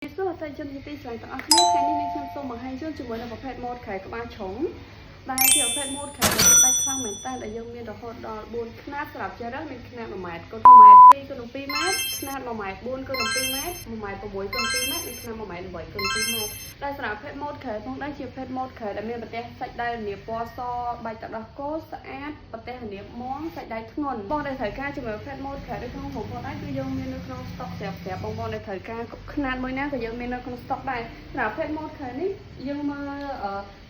សួស្តីជនជាទីស្រឡាញ់ទាំងអស់គ្នាថ្ងៃនេះខ្ញុំសូមបង្ហាញជូនជាមួយនឹងប្រភេទម៉ូតខែក្បាលជ្រុងដែលជាប្រភេទម៉ូតខែដែលដាច់ខ្លាំងមែនតើដែលយើងមានរហូតដល់4ខ្នាតសម្រាប់ជ្រើសរើសមានខ្នាត1ម៉ែត្រគុណ1ម៉ែត្រ2គុណ2ម៉ែត្រខ្នាត1ម៉ែត្រ4គុណ2ម៉ែត្រ1ម៉ែត្រ6គុណ2ម៉ែត្រនិងខ្នាត1ម៉ែត្រ8គុណ2ម៉ែត្រដែលសម្រាប់ប្រភេទម៉ូតខែផងដែរជាប្រភេទម៉ូតខែដែលមានប្រទេសសាច់ដៃលាបពណ៌សបាច់ទឹកដោះគោស្អាតប្រទេសលាបមាំសាច់ដៃធ្ងន់បងដែលត្រូវការជាមួយប្រភេទម៉ូតខែដូចក្នុងហូបផងដែរគឺយើងមាននៅក្នុងស្តុកស្រាប់ៗបងដែលត្រូវការខ្នាតមួយណាក៏យើងមាននៅក្នុងស្តុកដែរសម្រាប់ប្រភេទម៉ូតខែនេះយើងមើល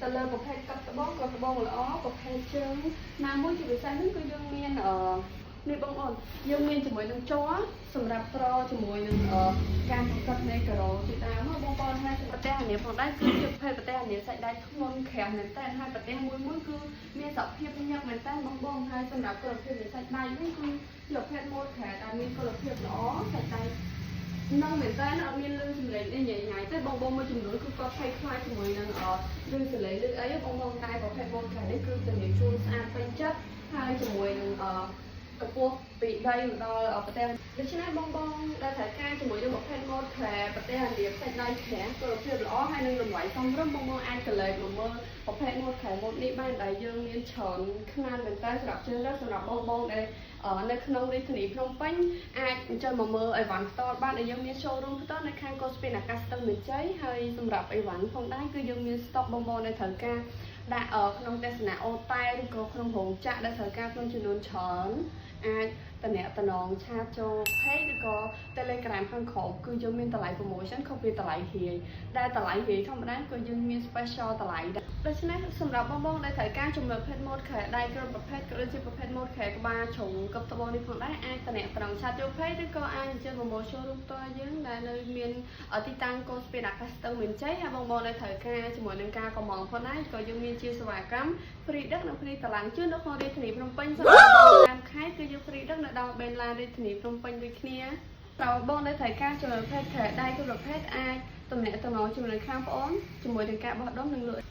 ទៅលើប្រភេទកាត់ត្បូងល្អប្រភេទជើងណាមួយជាពិសេសនេះគឺយើងមាននេះបងប្អូនយើងមានជាមួយនឹងជ័រសម្រាប់ប្រជាមួយនឹងការបង្កើតនៃការ៉ូជាដើមបងប្អូនហើយប្រទេសអានេះផងដែរគឺជាប្រភេទប្រទេសអានេះសាច់ដៃធ្ងន់ក្រាស់មែនតើហើយប្រទេសមួយគឺមានសភាពញឹកមែនតើបងហើយសម្រាប់គុណភាពនៃសាច់ដៃនេះគឺជាប្រភេទម៉ូតខែដែលមានគុណភាពល្អសាច់ដៃនៅមែនតើអត់មានលឺសំឡេងនេះញ៉ៃញ៉ៃទេបងមួយចំនួនគឺគាត់ភ័យខ្លាចជាមួយនឹងលឺសំឡេងលឺអីបងតែប្រភេទម៉ូតខែនេះគឺជំនាញជួនស្អាតពេញចិត្តហើយជាមួយនឹងកម្ពស់ពីដីដល់ប្រទេសដូច្នេះបងដែលត្រូវការជាមួយនឹងប្រភេទម៉ូតខែប្រទេសអាមេរិកសាច់ដៃក្រាស់គុណភាពល្អហើយនឹងតម្លៃសមរម្យបងអាចកលេចមកមើលប្រភេទម៉ូតខែម៉ូតនេះបានដែលយើងមានច្រើនខ្នាតមែនតើសម្រាប់ជ្រើសរើសសម្រាប់បងដែលនៅក្នុងរាជធានីភ្នំពេញអាចអញ្ចឹងមកមើលអីវ៉ាន់ផ្ទាល់បានដែលយើងមាន showroom ផ្ទាល់នៅខាងកោះស្ពានអាកាសស្ទឹងមានជ័យហើយសម្រាប់អីវ៉ាន់ផងដែរគឺយើងមាន stock បងដែលត្រូវការដាក់ក្នុងទស្សនៈអូតែឬក៏ក្នុងរោងចក្រដែលត្រូវការក្នុងចំនួនច្រើនអាចតំណងឆាតចូល page ឬក៏ Telegram ខាងក្រោមគឺយើងមានតម្លៃ promotion ខុសពីតម្លៃរាយដែលតម្លៃរាយធម្មតាគឺយើងមាន special តម្លៃដែរដូច្នេះសម្រាប់បងដែលត្រូវការចំណុចប្រភេទ mode ខែដៃគ្រប់ប្រភេទក៏ដូចជាប្រភេទ mode ខែក្បាលជ្រុងកឹបត្បូងនេះផងដែរអាចតំណងឆាតចូល page ឬក៏អាចអញ្ជើញ promotion រួមតយើងដែលនៅមានទីតាំងកោះស្ពានអាកាសស្ទឹងមានជ័យហើយបងដែលត្រូវការជាមួយនឹងការកំងផងដែរក៏យើងមានជាសេវាកម្ម free ដឹកនិង free តម្លៃជូននៅក្នុងរាជធានីភ្នំពេញសម្រាប់តាមខេត្តគឺយើង free ដឹកនៅដល់បេនឡានរាជធានីភ្នំពេញដូចគ្នាតើបងដែលត្រូវការចំណុចប្រភេទខែដៃគ្រប់ប្រភេទអាចតំណែងជាមួយនឹងខាងប្អូនជាមួយនឹងការបោះដុំនិងលក់